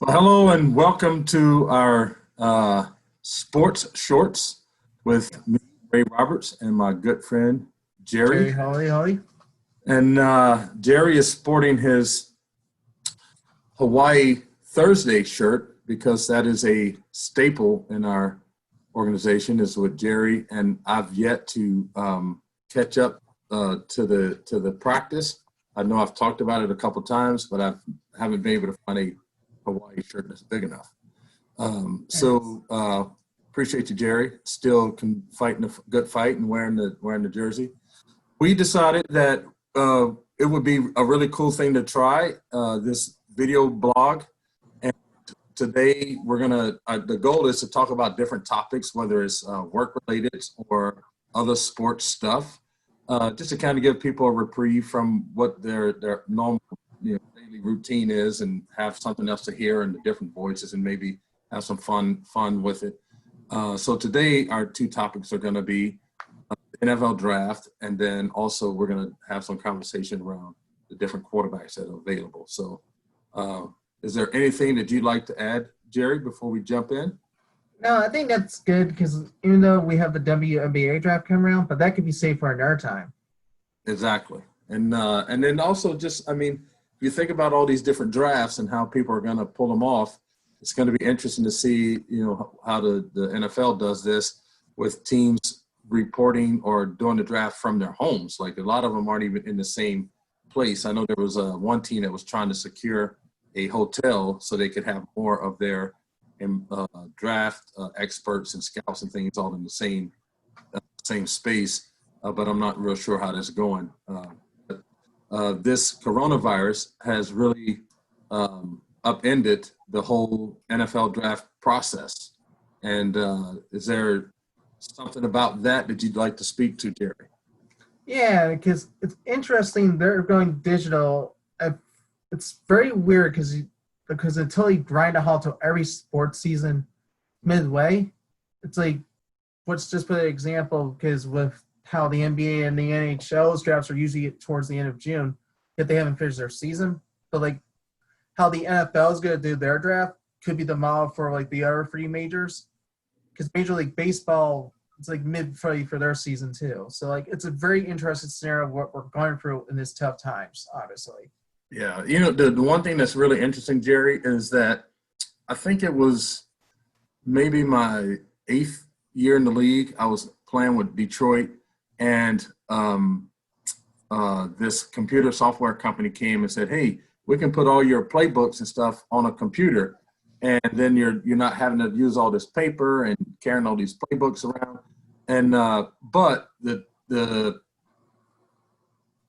Well, hello and welcome to our sports shorts with me, Ray Roberts, and my good friend Jerry Jerry. Holly. And Jerry is sporting his Hawaii Thursday shirt because that is a staple in our organization. Is with Jerry, and I've yet to catch up to the practice. I know I've talked about it a couple times, but I haven't been able to find a Hawaii shirt that's big enough. Appreciate you, Jerry. Still fighting a good fight and wearing the jersey. We decided that it would be a really cool thing to try this video blog. And today we're gonna. The goal is to talk about different topics, whether it's work related or other sports stuff, just to kind of give people a reprieve from what their normal daily routine is, and have something else to hear and the different voices, and maybe have some fun with it. So today our two topics are going to be the NFL draft, and then also we're going to have some conversation around the different quarterbacks that are available. So is there anything that you'd like to add, Jerry, before we jump in? No, I think that's good because even though we have the WNBA draft come around, but that could be saved for another time. Exactly. And then also just, I mean, if you think about all these different drafts and how people are going to pull them off, it's going to be interesting to see, how the NFL does this with teams reporting or doing the draft from their homes. Like a lot of them aren't even in the same place. I know there was one team that was trying to secure a hotel so they could have more of their draft experts and scouts and things all in the same space. But I'm not real sure how that's going. This coronavirus has really upended the whole NFL draft process. And is there something about that you'd like to speak to, Jerry? Yeah, because it's interesting. They're going digital. It's very weird because until you grind a halt to every sports season midway, it's like, let's just put an example, because with how the NBA and the NHL's drafts are usually towards the end of June, yet they haven't finished their season. But like how the NFL is going to do their draft could be the model for like the other three majors, because Major League Baseball, it's like mid-February for their season too. So like it's a very interesting scenario of what we're going through in these tough times, obviously. Yeah, the one thing that's really interesting, Jerry, is that I think it was maybe my 8th year in the league. I was playing with Detroit, and this computer software company came and said, "Hey, we can put all your playbooks and stuff on a computer, and then you're not having to use all this paper and carrying all these playbooks around." And but the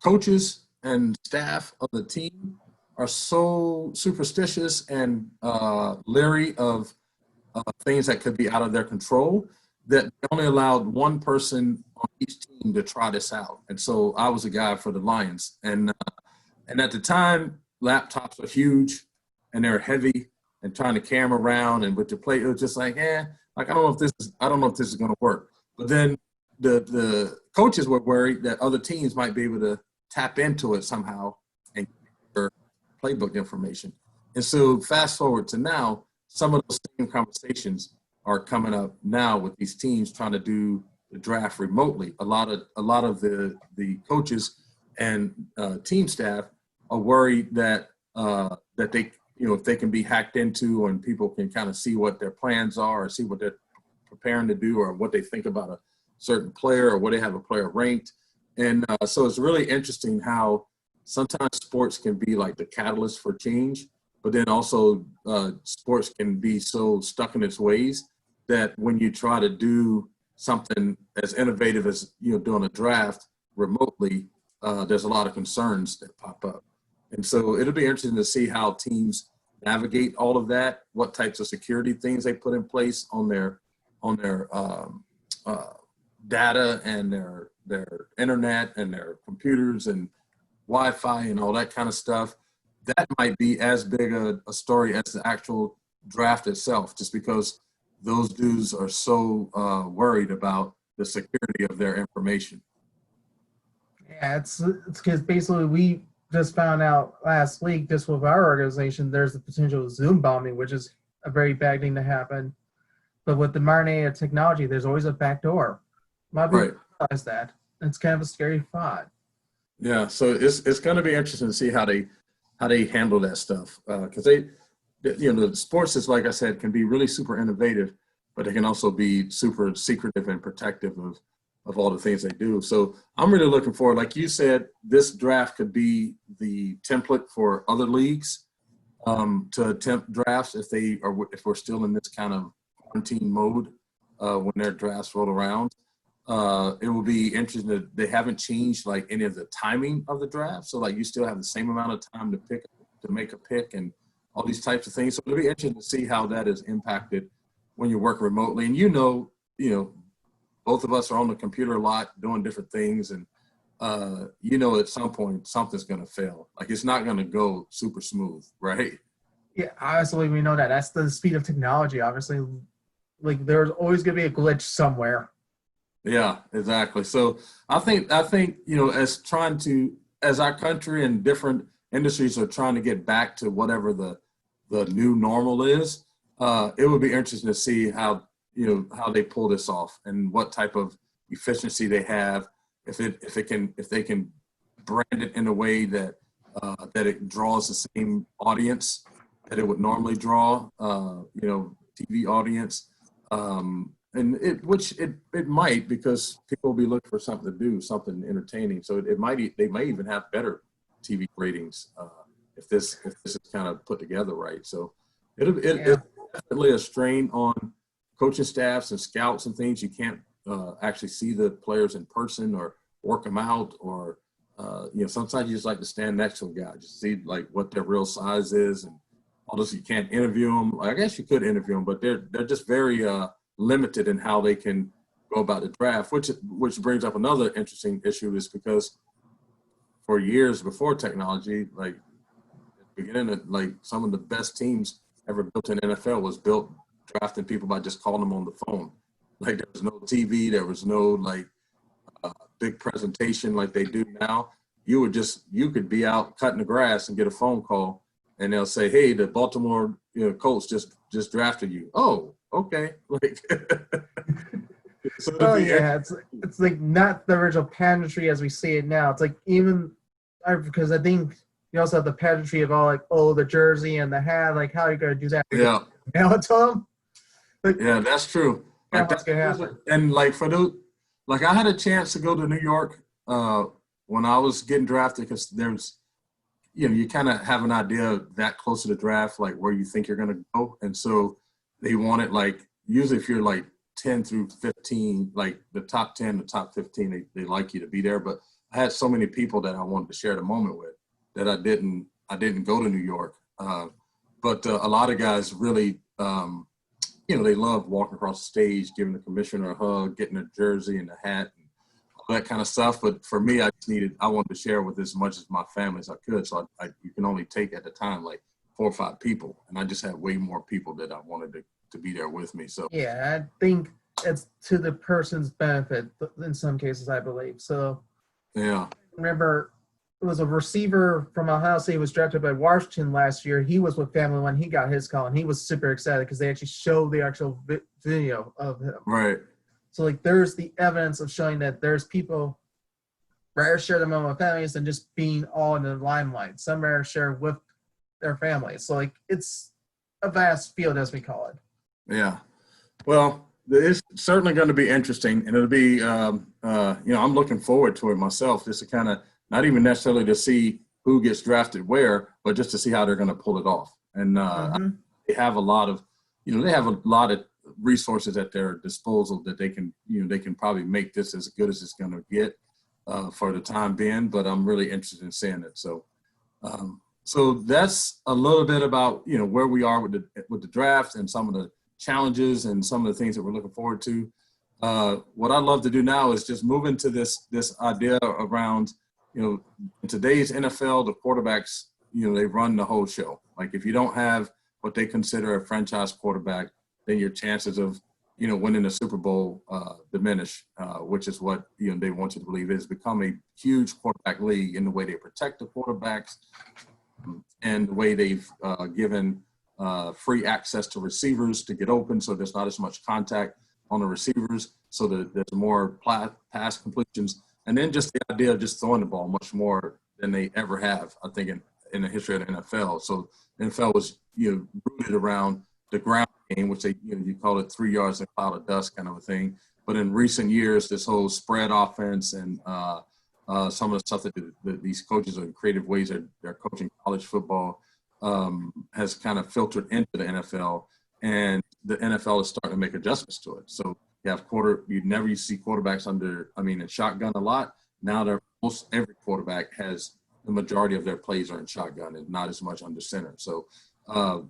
coaches and staff of the team are so superstitious and leery of things that could be out of their control that they only allowed one person on each team to try this out. And so I was a guy for the Lions. And at the time, laptops were huge and they're heavy, and trying to carry them around and with the play, it was just like, I don't know if this is going to work. But then the coaches were worried that other teams might be able to tap into it somehow and get their playbook information. And so fast forward to now, some of those same conversations are coming up now with these teams trying to do the draft remotely. A lot of the coaches and team staff are worried that they, if they can be hacked into and people can kind of see what their plans are or see what they're preparing to do or what they think about a certain player or where they have a player ranked. And so it's really interesting how sometimes sports can be like the catalyst for change, but then also sports can be so stuck in its ways that when you try to do something as innovative as doing a draft remotely, there's a lot of concerns that pop up. And so it'll be interesting to see how teams navigate all of that, what types of security things they put in place on their data and their internet and their computers and Wi-Fi and all that kind of stuff. That might be as big a story as the actual draft itself, just because those dudes are so worried about the security of their information. Yeah, it's because basically we just found out last week, just with our organization, there's the potential of Zoom bombing, which is a very bad thing to happen. But with the modern age technology, there's always a back door. A lot of people realize that. It's kind of a scary thought. Yeah, so it's going to be interesting to see how they handle that stuff, because the sports is, like I said, can be really super innovative, but they can also be super secretive and protective of all the things they do. So I'm really looking forward. Like you said, this draft could be the template for other leagues to attempt drafts if we're still in this kind of quarantine mode when their drafts roll around. It will be interesting that they haven't changed like any of the timing of the draft. So like you still have the same amount of time to make a pick and all these types of things. So it'll be interesting to see how that is impacted when you work remotely. And both of us are on the computer a lot doing different things, and at some point something's going to fail. Like it's not going to go super smooth, right? Yeah, obviously we know that. That's the speed of technology. Obviously, like there's always going to be a glitch somewhere. Yeah, exactly. So I think as our country and different industries are trying to get back to whatever the new normal is, it would be interesting to see how they pull this off and what type of efficiency they have. If they can brand it in a way that it draws the same audience that it would normally draw, TV audience. And it might, because people will be looking for something to do, something entertaining. So they might even have better TV ratings if this is kind of put together right. So it's definitely a strain on coaching staffs and scouts and things. You can't actually see the players in person or work them out, or sometimes you just like to stand next to a guy, just see like what their real size is, and all this. You can't interview them. I guess you could interview them, but they're just very limited in how they can go about the draft, which brings up another interesting issue, is because for years before technology, like at the beginning of, like some of the best teams ever built in NFL was built drafting people by just calling them on the phone. Like there was no TV, there was no like big presentation like they do now. You could be out cutting the grass and get a phone call, and they'll say, "Hey, the Baltimore Colts just drafted you." Oh, okay. Like, so it's like not the original pageantry as we see it now. It's like because I think you also have the pageantry of all like, the jersey and the hat. Like, how are you going to do that? Yeah. Mail it to them? Like, yeah, that's true. Like what's going to happen? And like for those, like I had a chance to go to New York when I was getting drafted, because there's, you kind of have an idea that close to the draft, like where you think you're going to go. And so they wanted, like, usually if you're like 10 through 15, like the top 10, the top 15, they like you to be there. But I had so many people that I wanted to share the moment with that I didn't go to New York. But a lot of guys really, they love walking across the stage, giving the commissioner a hug, getting a jersey and a hat and all that kind of stuff. But for me, I wanted to share with as much as my family as I could. So you can only take at the time like 4 or 5 people, and I just had way more people that I wanted to be there with me. So yeah, I think it's to the person's benefit in some cases, I believe. So yeah, remember, it was a receiver from Ohio State who was drafted by Washington last year. He was with family when he got his call, and he was super excited because they actually showed the actual video of him. Right. So like, there's the evidence of showing that there's people rather share the moment with families than just being all in the limelight. Some rather share with their families. So like, it's a vast field, as we call it. Yeah. Well, it's certainly going to be interesting, and it'll be, I'm looking forward to it myself, just to kind of not even necessarily to see who gets drafted where, but just to see how they're going to pull it off. And they have a lot of resources at their disposal that they can probably make this as good as it's going to get for the time being. But I'm really interested in seeing it. So, so that's a little bit about where we are with the draft and some of the challenges and some of the things that we're looking forward to. What I'd love to do now is just move into this idea around, in today's NFL, the quarterbacks, they run the whole show. Like if you don't have what they consider a franchise quarterback, then your chances of, winning the Super Bowl diminish, which is what they want you to believe. It's become a huge quarterback league in the way they protect the quarterbacks and the way they've given free access to receivers to get open, so there's not as much contact on the receivers, so that there's more pass completions, and then just the idea of just throwing the ball much more than they ever have, I think, in the history of the NFL. So the NFL was rooted around the ground game, which they you call it 3 yards in a cloud of dust kind of a thing. But in recent years, this whole spread offense and some of the stuff that these coaches in creative ways they're coaching college football has kind of filtered into the NFL, and the NFL is starting to make adjustments to it. So you have you see quarterbacks in shotgun a lot. Now most every quarterback has the majority of their plays are in shotgun and not as much under center. So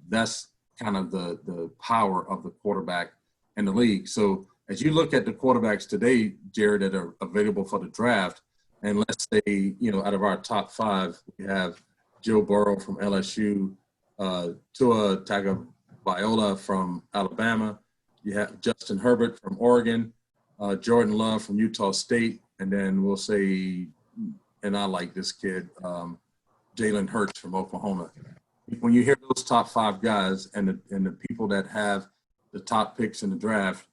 that's kind of the power of the quarterback in the league. So as you look at the quarterbacks today, Jared, that are available for the draft, and let's say, out of our top 5, we have Joe Burrow from LSU, Tua Tagovailoa from Alabama. You have Justin Herbert from Oregon, Jordan Love from Utah State, and then we'll say, and I like this kid, Jalen Hurts from Oklahoma. When you hear those top 5 guys and the people that have the top picks in the draft,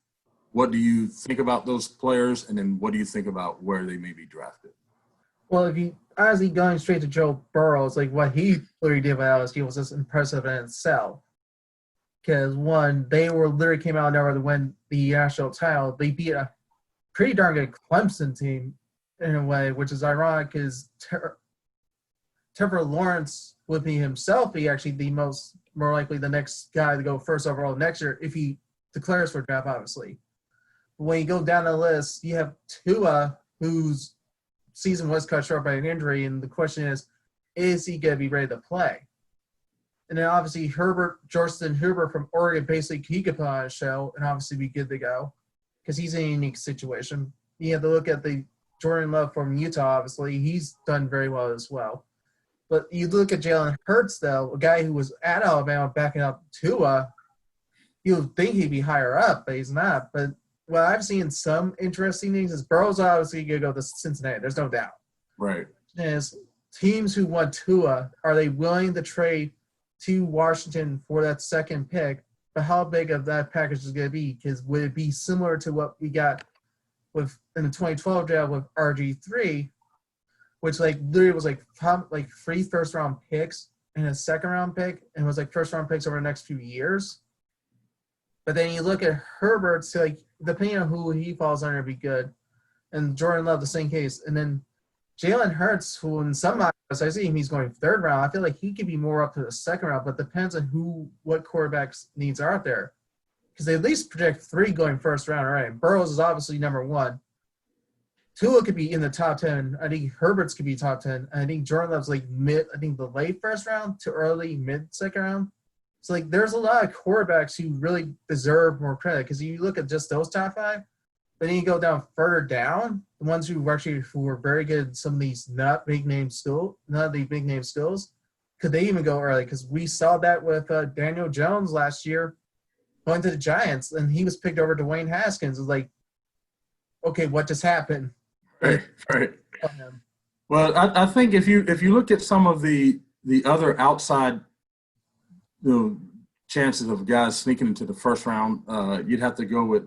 what do you think about those players, and then what do you think about where they may be drafted? Well, if you honestly going straight to Joe Burrow, it's like what he literally did with LSU was just impressive in itself. Because one, they literally came out and never to win the national title. They beat a pretty darn good Clemson team in a way, which is ironic because Trevor Lawrence would be himself be actually more likely the next guy to go first overall next year if he declares for draft, obviously. But when you go down the list, you have Tua, whose season was cut short by an injury, and the question is he going to be ready to play? And then obviously Justin Herbert from Oregon, basically he could put on a show and obviously be good to go because he's in a unique situation. You have to look at the Jordan Love from Utah, obviously. He's done very well as well. But you look at Jalen Hurts, though, a guy who was at Alabama backing up Tua, you would think he'd be higher up, but he's not. But what I've seen some interesting things is Burrow's obviously going to go to Cincinnati. There's no doubt. Right. Is teams who want Tua, are they willing to trade to Washington for that second pick? But how big of that package is going to be? Because would it be similar to what we got in the 2012 draft with RG3, which literally was 3 first-round picks and a second-round pick, and it was first-round picks over the next few years? But then you look at Herbert's, depending on who he falls under, be good. And Jordan Love, the same case. And then Jalen Hurts, who in some eyes, I see him, he's going 3rd round. I feel like he could be more up to the 2nd round, but depends on what quarterbacks needs are out there. Because they at least project 3 going 1st round, right? Burrows is obviously number 1. Tua could be in the top 10. I think Herbert's could be top 10. I think Jordan Love's mid, I think the late 1st round to early mid 2nd round. So there's a lot of quarterbacks who really deserve more credit because you look at just those top 5, but then you go down further down, the ones who were very good at some of these not the big name skills, could they even go early? Because we saw that with Daniel Jones last year going to the Giants, and he was picked over Dwayne Haskins. It was okay, what just happened? Right. Well, I think if you look at some of the other outside chances of guys sneaking into the 1st round, you'd have to go with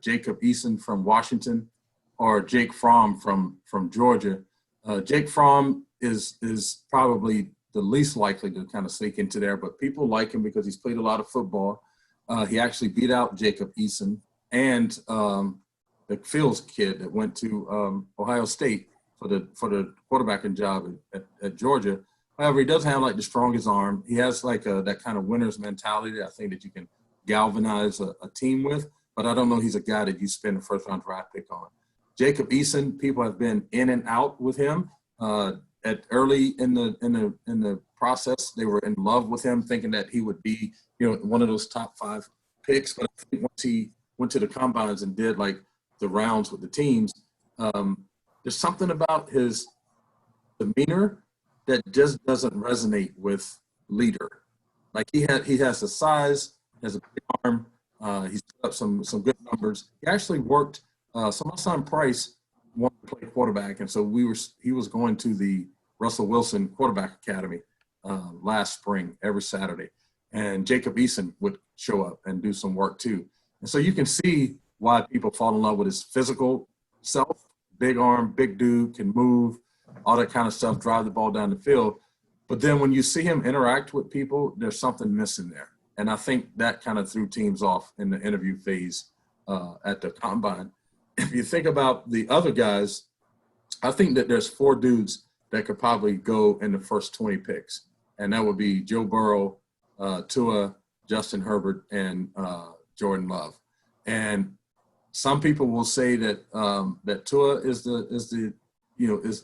Jacob Eason from Washington or Jake Fromm from Georgia. Jake Fromm is probably the least likely to kind of sneak into there, but people like him because he's played a lot of football. He actually beat out Jacob Eason and the Fields kid that went to Ohio State for the quarterbacking job at Georgia. However, he doesn't have the strongest arm. He has that kind of winner's mentality that I think that you can galvanize a team with. But I don't know he's a guy that you spend a 1st round draft pick on. Jacob Eason, people have been in and out with him. At early in the process, they were in love with him, thinking that he would be one of those top 5 picks. But I think once he went to the combines and did the rounds with the teams, there's something about his demeanor that just doesn't resonate with leader. He has the size, has a big arm, He's put up some good numbers. He actually worked. So my son Price wanted to play quarterback, and so he was going to the Russell Wilson Quarterback Academy last spring every Saturday, and Jacob Eason would show up and do some work too. And so you can see why people fall in love with his physical self. Big arm, big dude, can move, all that kind of stuff, drive the ball down the field. But then when you see him interact with people, there's something missing there. And I think that kind of threw teams off in the interview phase at the combine. If you think about the other guys, I think that there's 4 dudes that could probably go in the first 20 picks. And that would be Joe Burrow, Tua, Justin Herbert, and Jordan Love. And some people will say that that Tua is the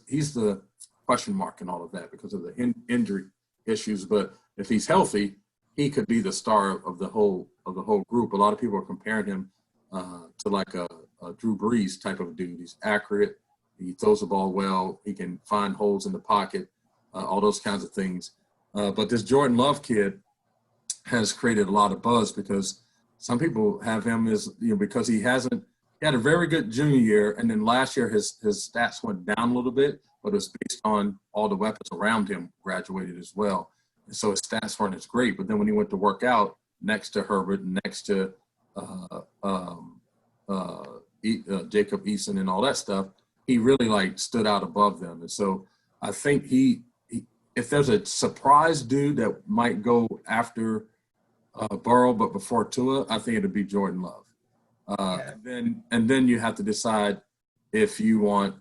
he's the question mark and all of that because of the injury issues. But if he's healthy, he could be the star of the whole group. A lot of people are comparing him to like a Drew Brees type of dude. He's accurate. He throws the ball well. He can find holes in the pocket, all those kinds of things. But this Jordan Love kid has created a lot of buzz because some people have him as, because he had a very good junior year, and then last year his stats went down a little bit, but it was based on all the weapons around him graduated as well. And so his stats weren't as great. But then when he went to work out next to Herbert, next to Jacob Eason and all that stuff, he really stood out above them. And so I think if there's a surprise dude that might go after Burrow, but before Tua, I think it'd be Jordan Love. And then you have to decide if you want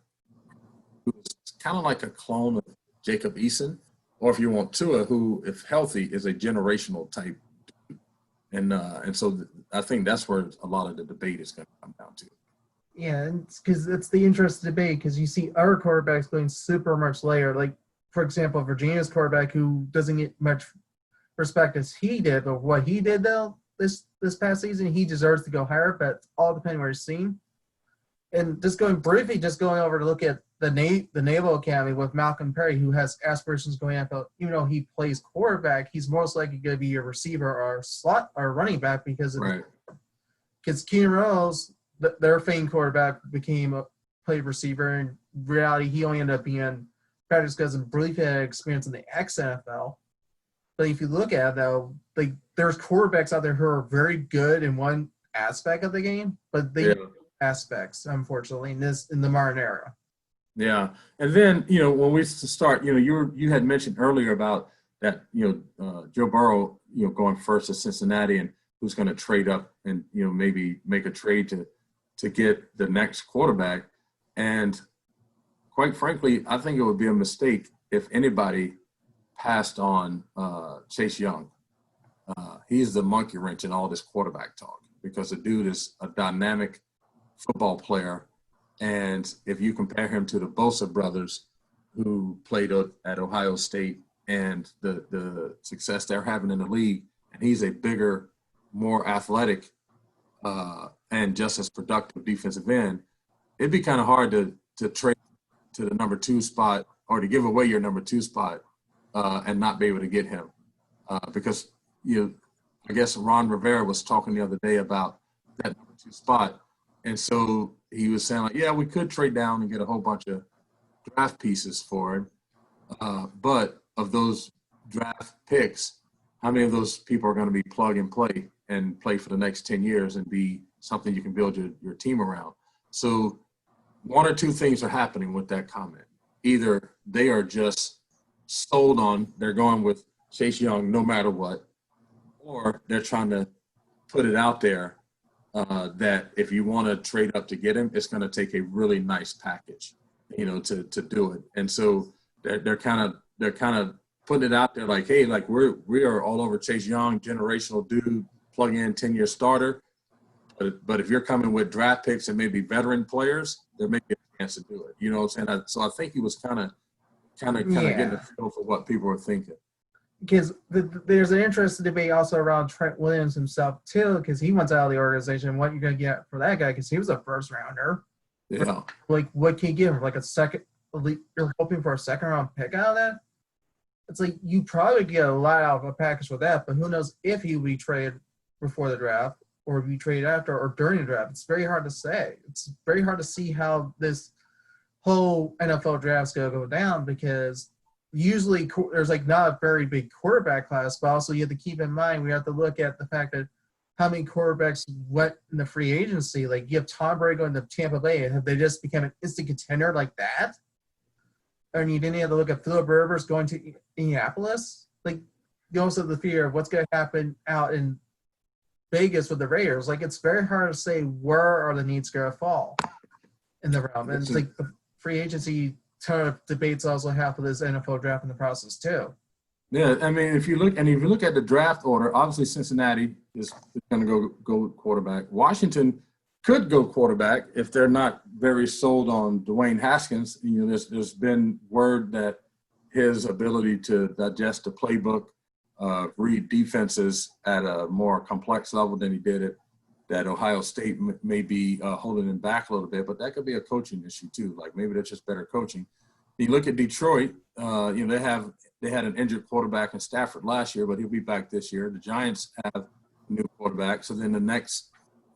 who's kind of like a clone of Jacob Eason, or if you want Tua, who, if healthy, is a generational type dude. And so I think that's where a lot of the debate is going to come down to. Yeah, because it's the interesting debate because you see other quarterbacks going super much later. Like, for example, Virginia's quarterback who doesn't get much respect as he did, but what he did though this past season, he deserves to go higher, but it's all depending where he's seen. And just going over to look at the Naval Academy with Malcolm Perry, who has aspirations going NFL. Even though he plays quarterback, he's most likely going to be a receiver or slot or running back because Keenan Reynolds, their famed quarterback, played receiver. In reality, he only ended up being better just because briefly had experience in the ex-NFL. But if you look at it, though, there's quarterbacks out there who are very good in one aspect of the game, but they aspects, unfortunately, in the modern era. Yeah, and then when we start, you had mentioned earlier about that, Joe Burrow, going first to Cincinnati, and who's going to trade up and maybe make a trade to get the next quarterback. And quite frankly, I think it would be a mistake if anybody passed on Chase Young. He's the monkey wrench in all this quarterback talk because the dude is a dynamic football player. And if you compare him to the Bosa brothers who played at Ohio State and the success they're having in the league, and he's a bigger, more athletic and just as productive defensive end, it'd be kind of hard to trade to the number 2 spot or to give away your number 2 spot and not be able to get him. Because, I guess Ron Rivera was talking the other day about that number 2 spot. And so he was saying, we could trade down and get a whole bunch of draft pieces for him. But of those draft picks, how many of those people are going to be plug and play for the next 10 years and be something you can build your team around? So one or two things are happening with that comment. Either they are just sold on, they're going with Chase Young no matter what, or they're trying to put it out there that if you want to trade up to get him, it's going to take a really nice package, to do it. And so they're kind of putting it out there like, hey, we are all over Chase Young, generational dude, plug in 10-year starter. But if you're coming with draft picks and maybe veteran players, there may be a chance to do it. You know what I'm saying? So I think he was kind of getting a feel for what people were thinking. Because there's an interesting debate also around Trent Williams himself too, because he wants out of the organization. What you're going to get for that guy? Because he was a first rounder. Yeah. What can you give him? Like a second? You're hoping for a second round pick out of that? It's like you probably get a lot out of a package with that, but who knows if he would be traded before the draft? or if you trade after or during the draft. It's very hard to say. It's very hard to see how this whole NFL draft's going to go down because usually there's like not a very big quarterback class, but also you have to keep in mind we have to look at the fact that how many quarterbacks went in the free agency. Like you have Tom Brady going to Tampa Bay, and have they just become an instant contender like that? And you didn't have to look at Philip Rivers going to Indianapolis. Like you also have the fear of what's going to happen out in Vegas with the Raiders. Like it's very hard to say where are the needs going to fall in the realm. And it's like the free agency ton of debates also have for this NFL draft in the process too. Yeah, I mean, if you look at the draft order, obviously Cincinnati is going to go quarterback. Washington could go quarterback if they're not very sold on Dwayne Haskins. You know, there's been word that his ability to digest the playbook, read defenses at a more complex level than he did it, that Ohio State may be holding him back a little bit, but that could be a coaching issue too. Like maybe that's just better coaching. You look at Detroit, you know, they had an injured quarterback in Stafford last year, but he'll be back this year. The Giants have a new quarterback. So then the next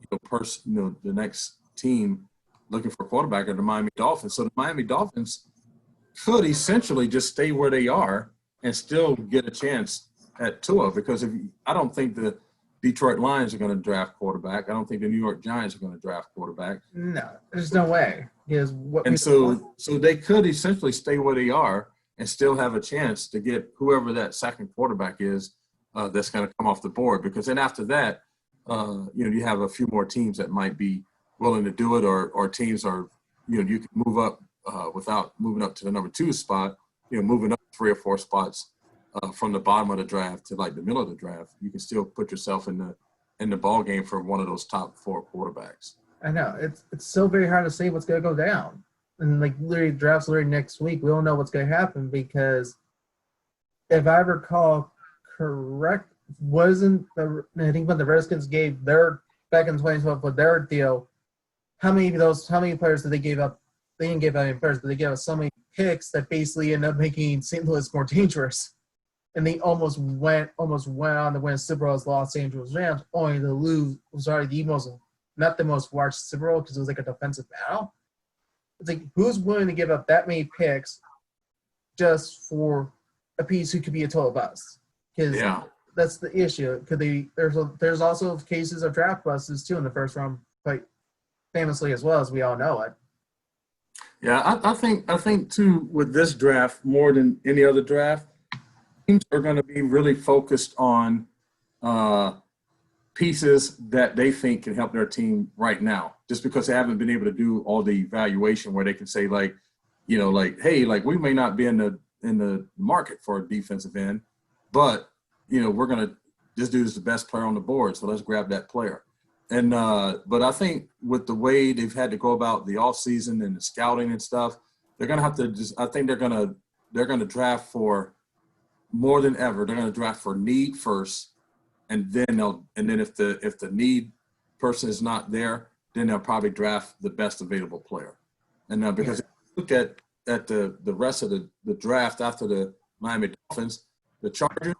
the next team looking for a quarterback are the Miami Dolphins. So the Miami Dolphins could essentially just stay where they are and still get a chance at Tua because I don't think the Detroit Lions are going to draft quarterback. I don't think the New York Giants are going to draft quarterback. No, there's no way. So they could essentially stay where they are and still have a chance to get whoever that second quarterback is that's going to come off the board. Because then after that, you have a few more teams that might be willing to do it, or teams are, you can move up without moving up to the number 2 spot. Moving up 3 or 4 spots from the bottom of the draft to like the middle of the draft, you can still put yourself in the ball game for one of those top 4 quarterbacks. I know it's so very hard to say what's going to go down, and like literally drafts literally next week. We don't know what's going to happen because if I recall correct, I think when the Redskins gave their back in 2012 with their deal, how many players did they give up? They didn't give out any players, but they gave us so many picks that basically ended up making St. Louis more dangerous. And they almost went on to win Super Bowl as Los Angeles Rams, only to lose. It was already not the most watched Super Bowl because it was like a defensive battle. It's like, who's willing to give up that many picks just for a piece who could be a total bust? Because that's the issue. There's also cases of draft busts too in the first round, quite famously as well, as we all know it. Yeah, I think too with this draft more than any other draft, teams are going to be really focused on pieces that they think can help their team right now, just because they haven't been able to do all the evaluation where they can say hey, we may not be in the market for a defensive end, but this dude is the best player on the board, so let's grab that player. And but I think with the way they've had to go about the offseason and the scouting and stuff, they're going to have to I think they're going to draft for more than ever. They're going to draft for need first, and then if the need person is not there, then they'll probably draft the best available player. And because if you look at the rest of the draft after the Miami Dolphins, the Chargers,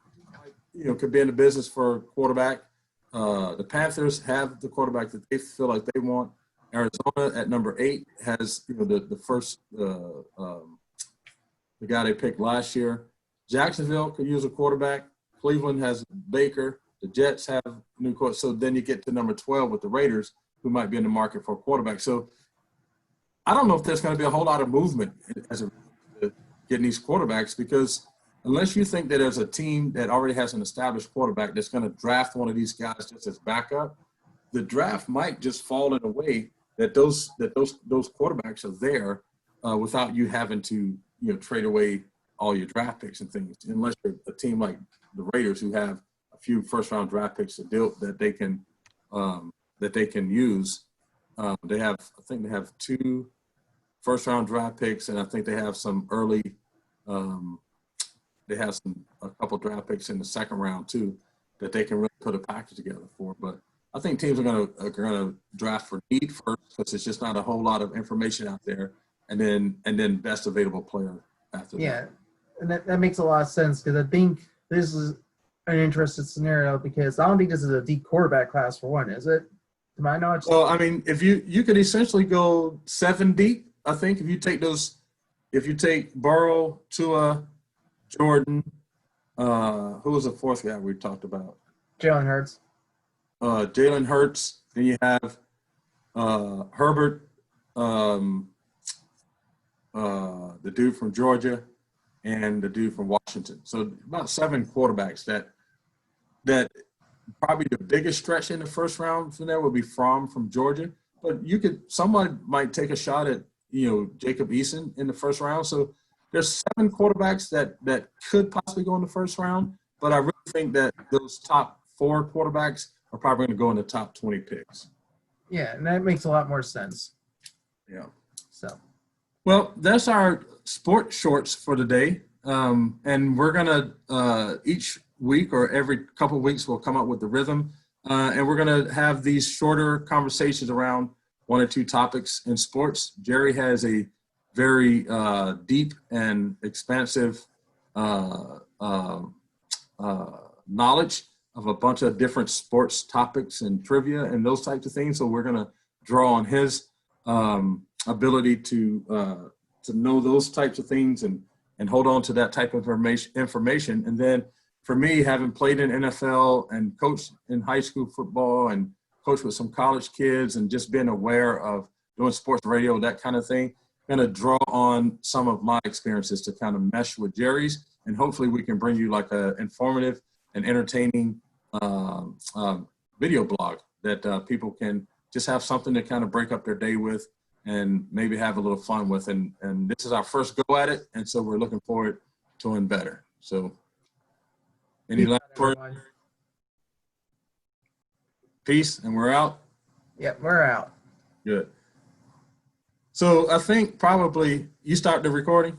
could be in the business for a quarterback. The Panthers have the quarterback that they feel like they want. Arizona at number 8 has the first the guy they picked last year. Jacksonville could use a quarterback. Cleveland has Baker. The Jets have a new quarterback. So then you get to number 12 with the Raiders, who might be in the market for a quarterback. So I don't know if there's going to be a whole lot of movement as a getting these quarterbacks, because unless you think that there's a team that already has an established quarterback that's going to draft one of these guys just as backup, the draft might just fall in a way that those quarterbacks are there without you having to trade away all your draft picks and things, unless you're a team like the Raiders who have a few first-round draft picks that they can use. I think they have 2 first-round draft picks, and I think they have some early. They have a couple draft picks in the second round too that they can really put a package together for. But I think teams are going to draft for need first, because it's just not a whole lot of information out there, and then best available player after that. Yeah, and that makes a lot of sense, because I think this is an interesting scenario because I don't think this is a deep quarterback class for one, is it? To my knowledge. Well, I mean, if you could essentially go 7 deep, I think if you take Burrow, Tua, Jordan, who was the fourth guy we talked about? Jalen Hurts. Jalen Hurts. Then you have Herbert, the dude from Georgia, and the dude from Washington. So about 7 quarterbacks that probably the biggest stretch in the first round from there would be from Georgia. But someone might take a shot at, Jacob Eason in the first round. So there's 7 quarterbacks that could possibly go in the first round. But I really think that those top 4 quarterbacks are probably going to go in the top 20 picks. Yeah, and that makes a lot more sense. Yeah. So. Well, that's our sports shorts for today. And we're going to each week or every couple of weeks we'll come up with the rhythm. And we're going to have these shorter conversations around 1 or 2 topics in sports. Jerry has a very deep and expansive knowledge of a bunch of different sports topics and trivia and those types of things. So we're going to draw on his ability to know those types of things and hold on to that type of information. And then for me, having played in NFL and coached in high school football and coached with some college kids and just been aware of doing sports radio, that kind of thing, going to draw on some of my experiences to kind of mesh with Jerry's. And hopefully we can bring you like a informative and entertaining video blog that people can just have something to kind of break up their day with and maybe have a little fun with. And this is our first go at it. And so we're looking forward to doing better. So any last words? Peace, and we're out. Yep, we're out. Good. So I think probably you start the recording.